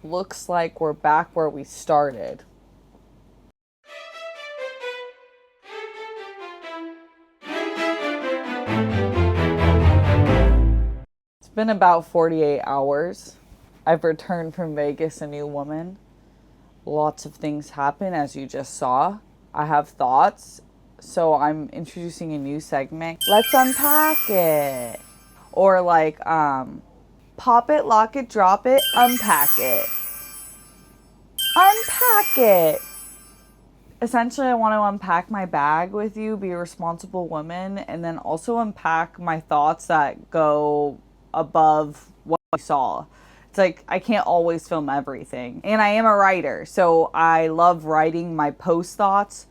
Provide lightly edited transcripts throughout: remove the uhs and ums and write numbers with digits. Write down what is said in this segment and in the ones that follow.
looks like we're back where we started. It's been about 48 hours. I've returned from Vegas a new woman. Lots of things happen, as you just saw. I have thoughts, so I'm introducing a new segment. Let's unpack it. Or like, pop it, lock it, drop it, unpack it. Unpack it. Essentially, I want to unpack my bag with you, be a responsible woman, and then also unpack my thoughts that go above what you saw. It's like I can't always film everything. And I am a writer, so I love writing my post thoughts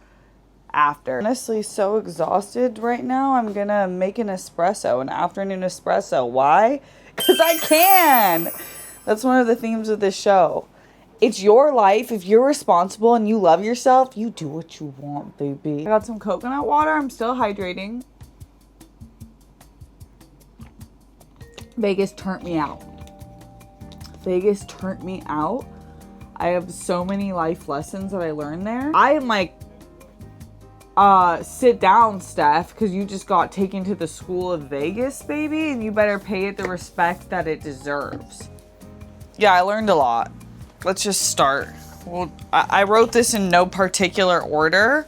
after. Honestly, so exhausted right now. I'm gonna make an espresso, an afternoon espresso. Why? Because I can. That's one of the themes of this show. It's your life. If you're responsible and you love yourself, you do what you want, baby. I got some coconut water. I'm still hydrating. Vegas turned me out. Vegas turned me out. I have so many life lessons that I learned there. I am like, sit down, Steph, because you just got taken to the school of Vegas, baby, and you better pay it the respect that it deserves. Yeah, I learned a lot. Let's just start. Well, I wrote this in no particular order.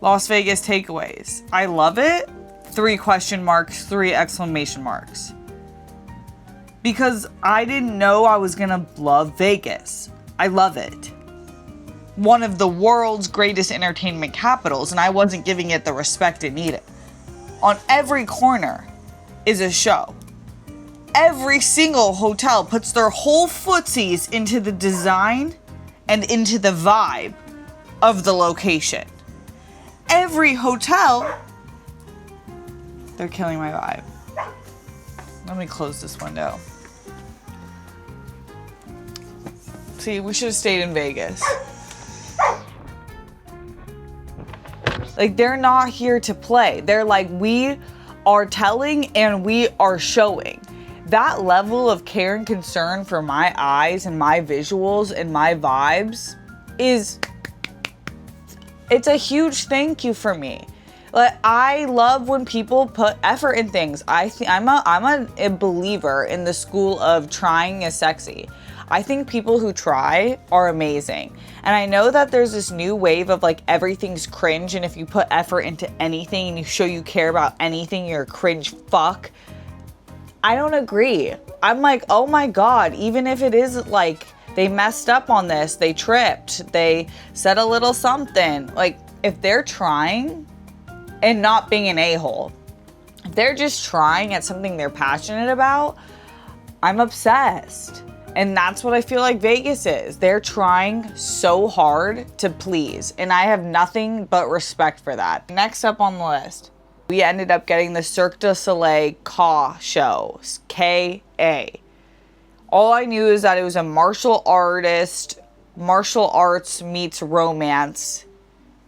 Las Vegas takeaways. I love it. 3 question marks, 3 exclamation marks. Because I didn't know I was gonna love Vegas. I love it. One of the world's greatest entertainment capitals, and I wasn't giving it the respect it needed. On every corner is a show. Every single hotel puts their whole footsies into the design and into the vibe of the location. Every hotel, they're killing my vibe. Let me close this window. See, we should have stayed in Vegas. Like, they're not here to play. They're like, we are telling and we are showing. That level of care and concern for my eyes and my visuals and my vibes it's a huge thank you for me. Like, I love when people put effort in things. I'm a believer in the school of trying is sexy. I think people who try are amazing. And I know that there's this new wave of like everything's cringe, and if you put effort into anything and you show you care about anything, you're a cringe fuck. I don't agree. I'm like, oh my God, even if it is like they messed up on this, they tripped, they said a little something. Like, if they're trying and not being an a-hole, if they're just trying at something they're passionate about, I'm obsessed. And that's what I feel like Vegas is. They're trying so hard to please. And I have nothing but respect for that. Next up on the list, we ended up getting the Cirque Du Soleil Ka show, K-A. All I knew is that it was a martial arts meets romance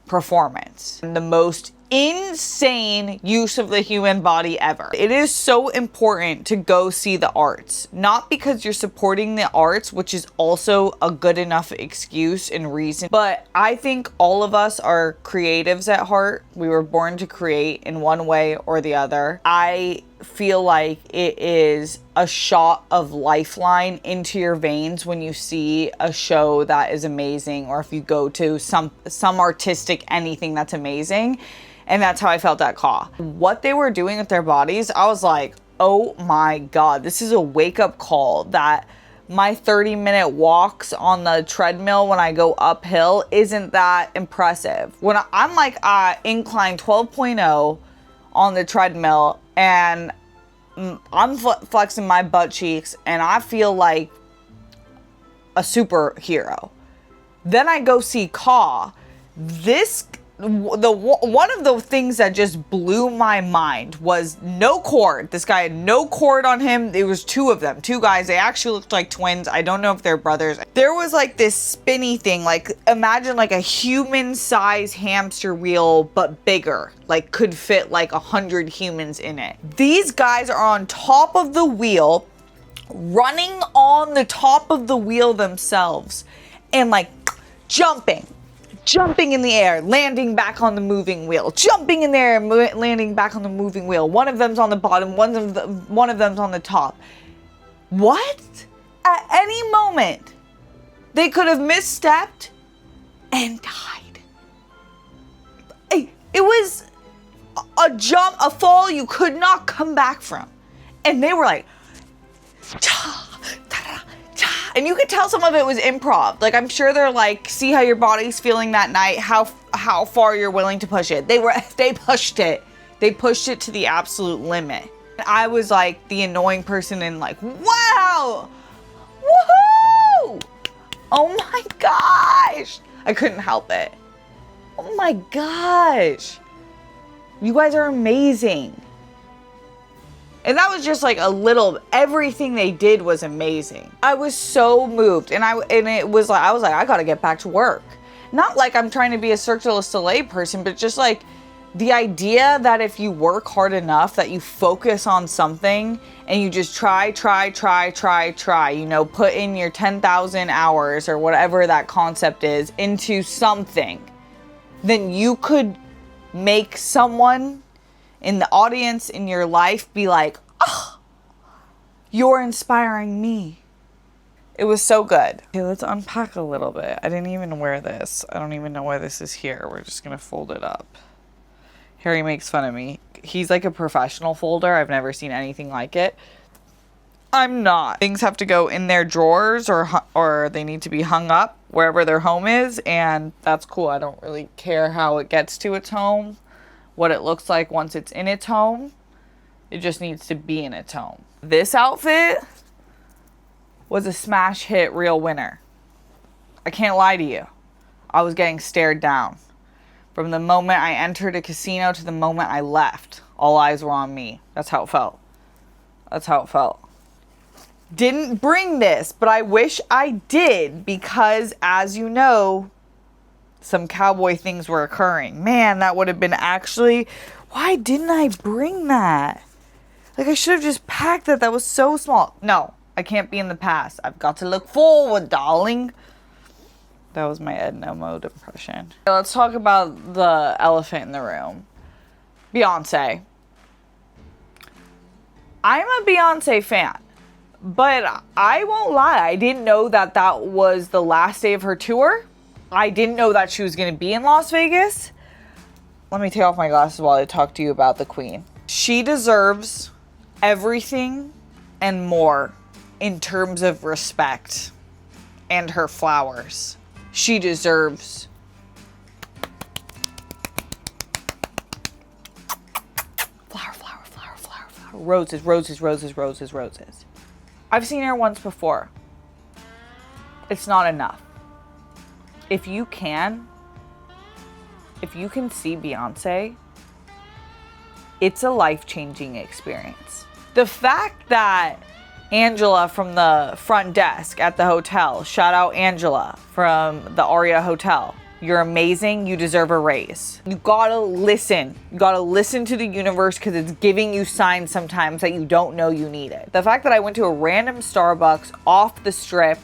performance. And the most insane use of the human body ever. It is so important to go see the arts, not because you're supporting the arts, which is also a good enough excuse and reason, but I think all of us are creatives at heart. We were born to create in one way or the other. I feel like it is a shot of lifeline into your veins when you see a show that is amazing, or if you go to some artistic anything that's amazing. And that's how I felt at Ka. What they were doing with their bodies, I was like, oh my God, this is a wake-up call that my 30-minute walks on the treadmill when I go uphill isn't that impressive. When I'm like incline 12.0 on the treadmill and I'm flexing my butt cheeks and I feel like a superhero. Then I go see Ka. One of the things that just blew my mind was no cord. This guy had no cord on him. There was 2 of them, 2 guys. They actually looked like twins. I don't know if they're brothers. There was like this spinny thing, like imagine like a human size hamster wheel, but bigger, like could fit like 100 humans in it. These guys are on top of the wheel running on the top of the wheel themselves and like jumping in the air, landing back on the moving wheel, jumping in the air, landing back on the moving wheel. One of them's on the bottom, one of them's on the top. What? At any moment, they could have misstepped and died. It was a fall you could not come back from. And they were like, cha, ta, cha. And you could tell some of it was improv. Like, I'm sure they're like, see how your body's feeling that night, how far you're willing to push it. They pushed it. They pushed it to the absolute limit. I was like the annoying person and like, wow, woohoo! Oh my gosh. I couldn't help it. Oh my gosh. You guys are amazing. And that was just like a little, everything they did was amazing. I was so moved and I was like, I gotta get back to work. Not like I'm trying to be a Cirque du Soleil person, but just like the idea that if you work hard enough that you focus on something and you just try, you know, put in your 10,000 hours or whatever that concept is into something, then you could make someone in the audience in your life be like, oh, you're inspiring me. It was so good. Okay, let's unpack a little bit. I didn't even wear this. I don't even know why this is here. We're just gonna fold it up. Harry makes fun of me. He's like a professional folder. I've never seen anything like it. I'm not. Things have to go in their drawers or they need to be hung up wherever their home is, and that's cool. I don't really care how it gets to its home, what it looks like once it's in its home. It just needs to be in its home. This outfit was a smash hit, real winner. I can't lie to you. I was getting stared down. From the moment I entered a casino to the moment I left, all eyes were on me. That's how it felt. That's how it felt. Didn't bring this, but I wish I did because, as you know, some cowboy things were occurring. Man, that would have been actually... Why didn't I bring that? Like, I should have just packed that. That was so small. No, I can't be in the past. I've got to look forward, darling. That was my Edna Mode impression. Let's talk about the elephant in the room. Beyonce. I'm a Beyonce fan. But I won't lie, I didn't know that that was the last day of her tour. I didn't know that she was going to be in Las Vegas. Let me take off my glasses while I talk to you about the Queen. She deserves everything and more in terms of respect and her flowers. She deserves flower, roses, roses, roses, roses, roses. I've seen her once before. It's not enough. If you can see Beyonce, it's a life-changing experience. The fact that Angela from the front desk at the hotel, shout out Angela from the Aria Hotel, you're amazing, you deserve a raise. You gotta listen. You gotta listen to the universe because it's giving you signs sometimes that you don't know you need it. The fact that I went to a random Starbucks off the strip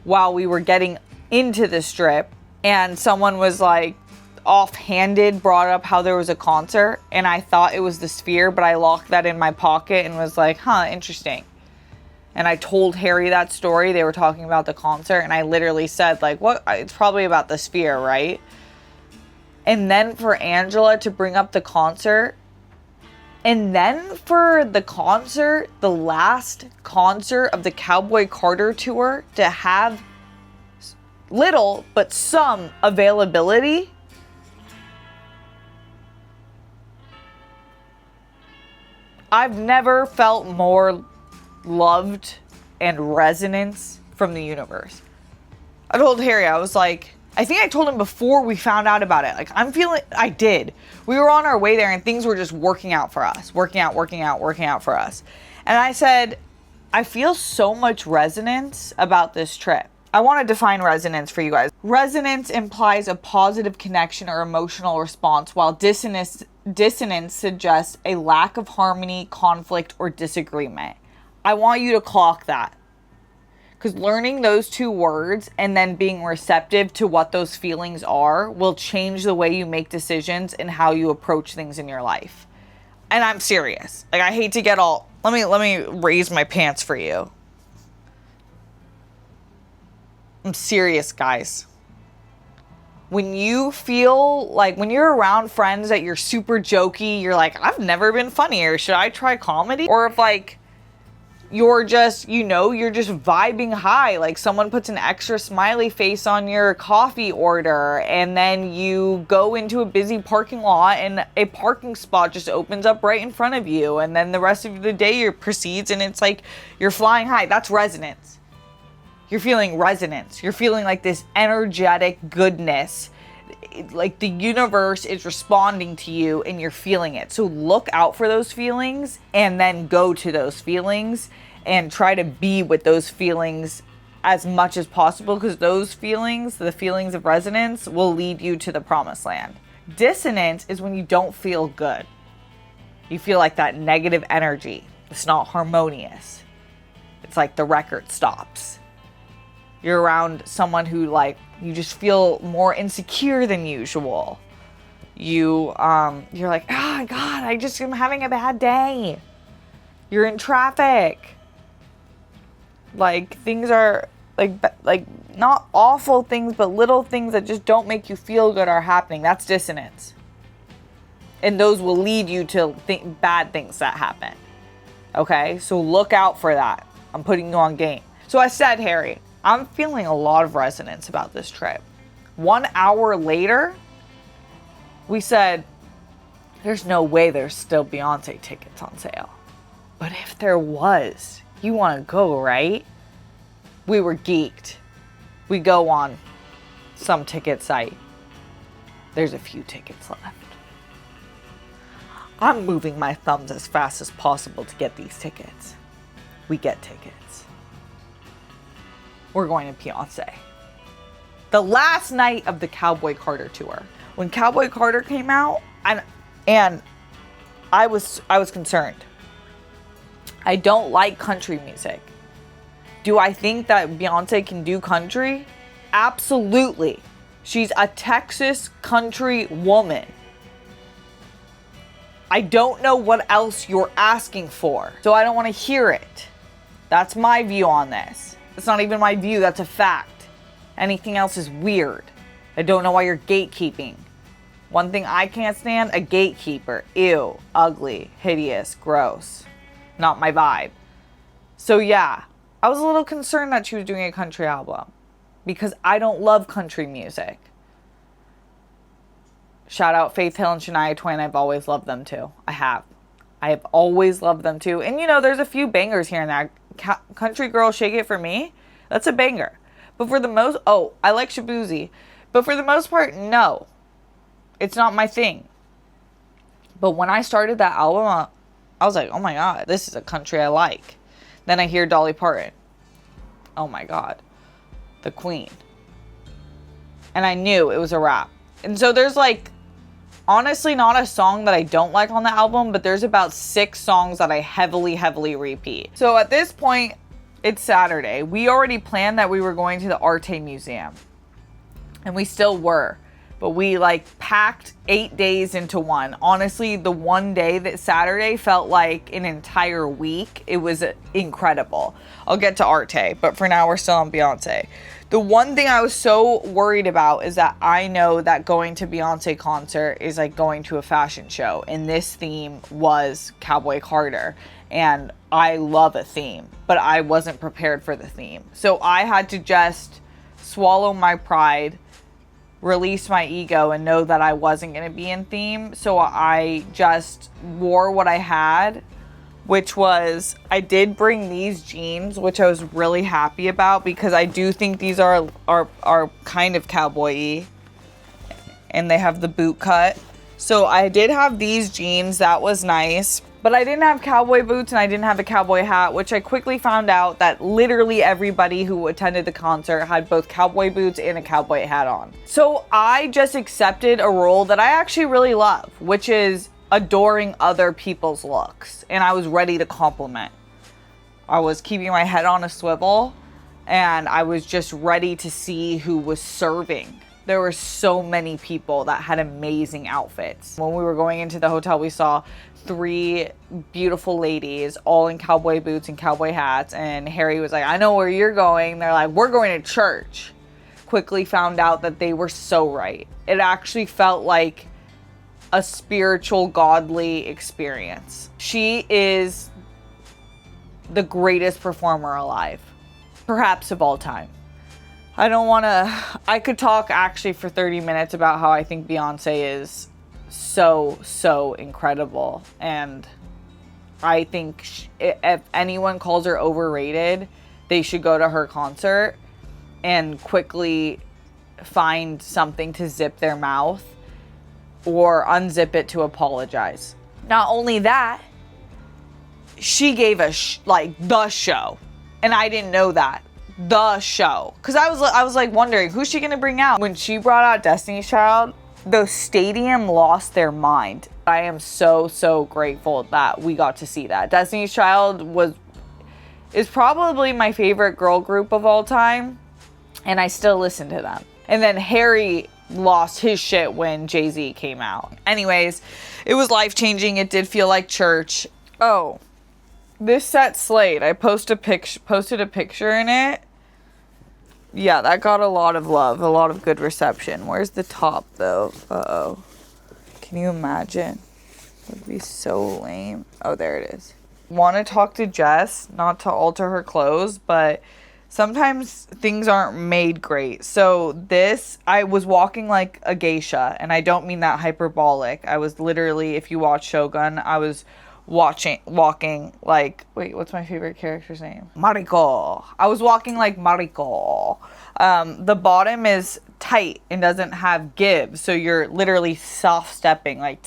while we were getting into the strip and someone was like offhanded brought up how there was a concert and I thought it was the Sphere, but I locked that in my pocket and was like, huh, interesting. And I told Harry that story. They were talking about the concert and I literally said like, what? It's probably about the Sphere, right? And then for Angela to bring up the concert, and then for the concert, the last concert of the Cowboy Carter tour, to have little but some availability. I've never felt more loved and resonance from the universe. I told Harry, I was like, I think I told him before we found out about it. Like, I did. We were on our way there and things were just working out for us. Working out for us. And I said, I feel so much resonance about this trip. I want to define resonance for you guys. Resonance implies a positive connection or emotional response, while dissonance suggests a lack of harmony, conflict, or disagreement. I want you to clock that. Because learning those two words and then being receptive to what those feelings are will change the way you make decisions and how you approach things in your life. And I'm serious. Like, I hate to get all... Let me raise my pants for you. I'm serious, guys. When you feel like... When you're around friends that you're super jokey, you're like, I've never been funnier. Should I try comedy? Or if, like... you're just, you're just vibing high. Like someone puts an extra smiley face on your coffee order and then you go into a busy parking lot and a parking spot just opens up right in front of you. And then the rest of the day proceeds and it's like you're flying high. That's resonance. You're feeling resonance. You're feeling like this energetic goodness. Like the universe is responding to you and you're feeling it. So look out for those feelings and then go to those feelings and try to be with those feelings as much as possible, because those feelings, the feelings of resonance, will lead you to the promised land. Dissonance is when you don't feel good. You feel like that negative energy. It's not harmonious. It's like the record stops. You're around someone who you just feel more insecure than usual. You're like, oh my God, I just am having a bad day. You're in traffic. Like things are like not awful things, but little things that just don't make you feel good are happening. That's dissonance. And those will lead you to bad things that happen. Okay, so look out for that. I'm putting you on game. So I said, Harry, I'm feeling a lot of resonance about this trip. 1 hour later, we said, there's no way there's still Beyonce tickets on sale. But if there was, you want to go, right? We were geeked. We go on some ticket site. There's a few tickets left. I'm moving my thumbs as fast as possible to get these tickets. We get tickets. We're going to Beyonce. The last night of the Cowboy Carter tour. When Cowboy Carter came out, and I was concerned. I don't like country music. Do I think that Beyonce can do country? Absolutely. She's a Texas country woman. I don't know what else you're asking for, so I don't want to hear it. That's my view on this. It's not even my view, that's a fact. Anything else is weird. I don't know why you're gatekeeping. One thing I can't stand, a gatekeeper. Ew, ugly, hideous, gross. Not my vibe. So yeah, I was a little concerned that she was doing a country album because I don't love country music. Shout out Faith Hill and Shania Twain. I've always loved them too. I have always loved them too. And there's a few bangers here and there. Country Girl, Shake It For Me. That's a banger. But for the most, I like Shabuzi. But for the most part, no. It's not my thing. But when I started that album, I was like, oh my God, this is a country I like. Then I hear Dolly Parton. Oh my God. The Queen. And I knew it was a wrap. And so there's honestly not a song that I don't like on the album, but there's about 6 songs that I heavily repeat. So at this point, it's Saturday. We already planned that we were going to the Arte Museum. And we still were. But we packed 8 days into one. Honestly, the one day that Saturday felt like an entire week. It was incredible. I'll get to Arte, but for now we're still on Beyonce. The one thing I was so worried about is that I know that going to Beyonce concert is like going to a fashion show. And this theme was Cowboy Carter. And I love a theme, but I wasn't prepared for the theme. So I had to just swallow my pride, release my ego, and know that I wasn't going to be in theme. So I just wore what I had, which was, I did bring these jeans, which I was really happy about because I do think these are kind of cowboy-y, and they have the boot cut. So I did have these jeans, that was nice, but I didn't have cowboy boots and I didn't have a cowboy hat, which I quickly found out that literally everybody who attended the concert had both cowboy boots and a cowboy hat on. So I just accepted a role that I actually really love, which is adoring other people's looks, and I was ready to compliment. I was keeping my head on a swivel, and I was just ready to see who was serving. There were so many people that had amazing outfits. When we were going into the hotel, we saw 3 beautiful ladies, all in cowboy boots and cowboy hats. And Harry was like, I know where you're going. They're like, we're going to church. Quickly found out that they were so right. It actually felt like a spiritual, godly experience. She is the greatest performer alive, perhaps of all time. I could talk actually for 30 minutes about how I think Beyonce is so incredible. And I think if anyone calls her overrated, they should go to her concert and quickly find something to zip their mouth or unzip it to apologize. Not only that, she gave us the show. And I didn't know that. The show. Because I was like wondering, who's she gonna bring out? When she brought out Destiny's Child, the stadium lost their mind. I am so grateful that we got to see that. Destiny's Child is probably my favorite girl group of all time, and I still listen to them. And then Harry lost his shit when Jay-Z came out. Anyways, it was life-changing. It did feel like church. Oh, this set slayed. I posted a picture in it. Yeah, that got a lot of love, a lot of good reception. Where's the top, though? Uh-oh. Can you imagine? It would be so lame. Oh, there it is. Want to talk to Jess, not to alter her clothes, but sometimes things aren't made great. So I was walking like a geisha, and I don't mean that hyperbolic. I was literally, if you watch Shogun, I was walking like, wait, what's my favorite character's name? Mariko. I was walking like Mariko. The bottom is tight and doesn't have give, so you're literally soft stepping like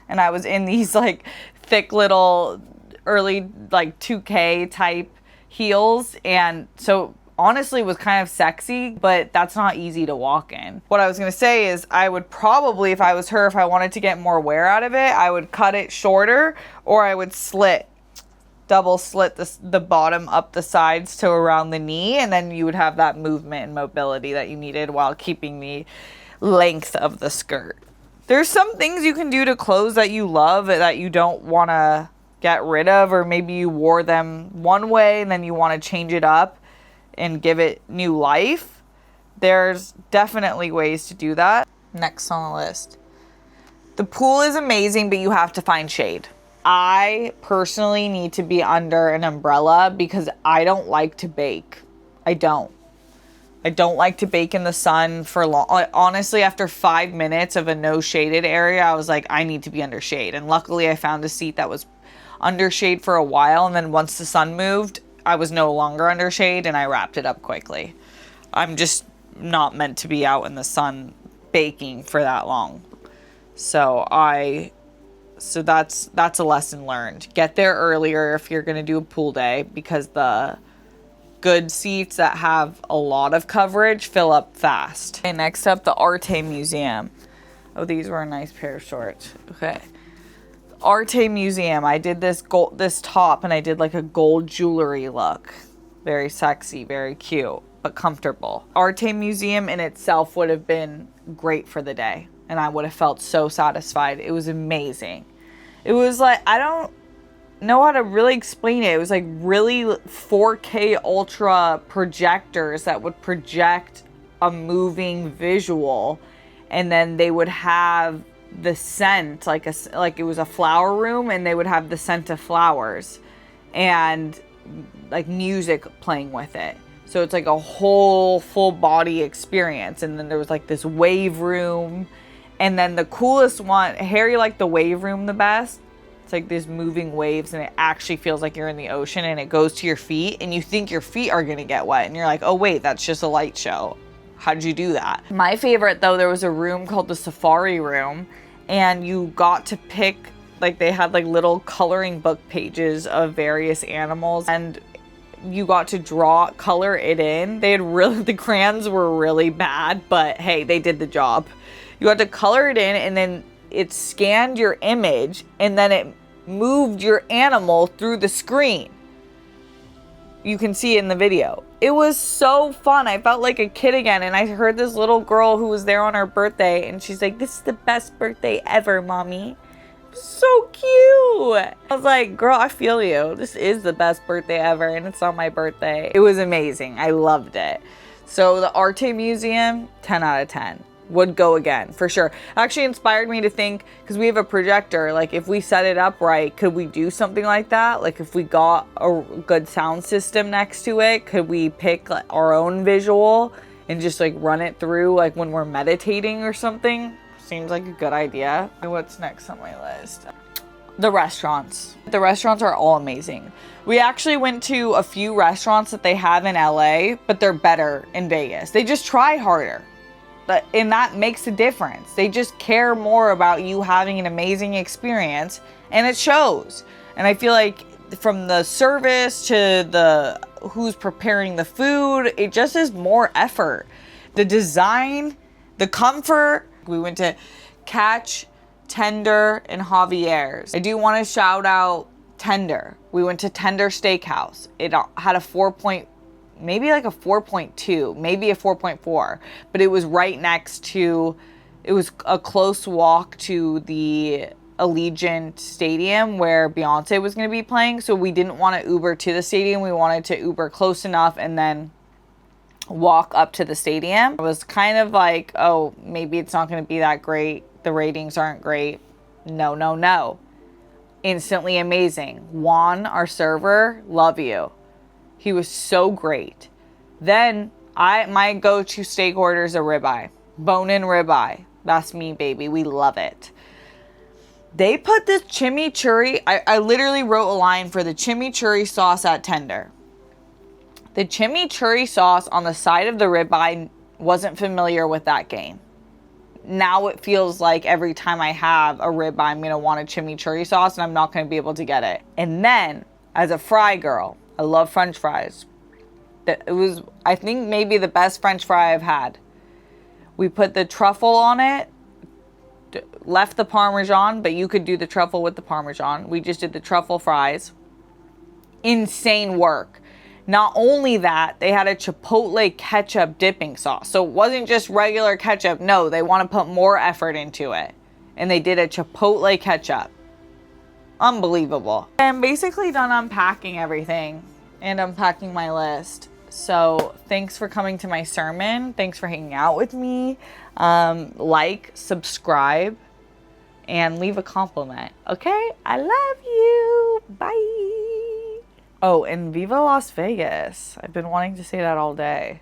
and I was in these like thick little early like 2K type heels, and so honestly was kind of sexy, but that's not easy to walk in. What I was going to say is I would probably, if I was her, if I wanted to get more wear out of it, I would cut it shorter, or I would double slit the bottom up the sides to around the knee, and then you would have that movement and mobility that you needed while keeping the length of the skirt. There's some things you can do to clothes that you love that you don't want to get rid of, or maybe you wore them one way and then you want to change it up and give it new life. There's definitely ways to do that. Next on the list. The pool is amazing, but you have to find shade. I personally need to be under an umbrella because I don't like to bake. I don't like to bake in the sun for long. Honestly, after 5 minutes of a no shaded area, I was like, I need to be under shade. And luckily I found a seat that was under shade for a while. And then once the sun moved, I was no longer under shade, and I wrapped it up quickly. I'm just not meant to be out in the sun baking for that long. So that's a lesson learned. Get there earlier if you're going to do a pool day, because the good seats that have a lot of coverage fill up fast. Okay, next up, the Arte Museum. Oh, these were a nice pair of shorts. Okay. Arte Museum. I did this top, and I did like a gold jewelry look. Very sexy, very cute, but comfortable. Arte Museum in itself would have been great for the day, and I would have felt so satisfied. It was amazing. It was like, I don't know how to really explain it. It was like really 4K ultra projectors that would project a moving visual, and then they would have the scent, like it was a flower room, and they would have the scent of flowers and like music playing with it. So it's like a whole full body experience. And then there was like this wave room, and then the coolest one, Harry liked the wave room the best. It's like these moving waves, and it actually feels like you're in the ocean, and it goes to your feet, and you think your feet are gonna get wet, and you're like, oh wait, that's just a light show. How did you do that? My favorite though, there was a room called the Safari Room, and you got to pick, like they had like little coloring book pages of various animals, and you got to color it in. The crayons were really bad, but hey, they did the job. You had to color it in, and then it scanned your image, and then it moved your animal through the screen. You can see it in the video. It was so fun. I felt like a kid again. And I heard this little girl who was there on her birthday, and she's like, this is the best birthday ever, mommy. So cute. I was like, girl, I feel you. This is the best birthday ever, and it's on my birthday. It was amazing. I loved it. So the Arte Museum, 10 out of 10. Would go again, for sure. Actually inspired me to think, because we have a projector, like if we set it up right, could we do something like that? Like if we got a good sound system next to it, could we pick like our own visual and just like run it through like when we're meditating or something? Seems like a good idea. What's next on my list? The restaurants. The restaurants are all amazing. We actually went to a few restaurants that they have in LA, but they're better in Vegas. They just try harder. And that makes a difference. They just care more about you having an amazing experience, and it shows. And I feel like from the service to the who's preparing the food, it just is more effort. The design, the comfort. We went to Catch, Tender, and Javier's. I do want to shout out Tender. We went to Tender Steakhouse. It had a 4.2, maybe a 4.4, but it was right next to, it was a close walk to the Allegiant Stadium where Beyonce was going to be playing. So we didn't want to Uber to the stadium. We wanted to Uber close enough and then walk up to the stadium. It was kind of like, oh, maybe it's not going to be that great. The ratings aren't great. No, no, no. Instantly amazing. Juan, our server, love you. He was so great. Then my go-to steak order is a ribeye. Bone-in ribeye. That's me, baby. We love it. They put this chimichurri. I literally wrote a line for the chimichurri sauce at Tender. The chimichurri sauce on the side of the ribeye wasn't familiar with that game. Now it feels like every time I have a ribeye, I'm going to want a chimichurri sauce, and I'm not going to be able to get it. And then, as a fry girl, I love French fries. It was, I think, maybe the best French fry I've had. We put the truffle on it, left the Parmesan, but you could do the truffle with the Parmesan. We just did the truffle fries. Insane work. Not only that, they had a chipotle ketchup dipping sauce. So it wasn't just regular ketchup. No, they want to put more effort into it. And they did a chipotle ketchup. Unbelievable. I'm basically done unpacking everything and unpacking my list. So thanks for coming to my sermon. Thanks for hanging out with me. Like, subscribe, and leave a compliment. Okay? I love you. Bye. Oh, and Viva Las Vegas. I've been wanting to say that all day.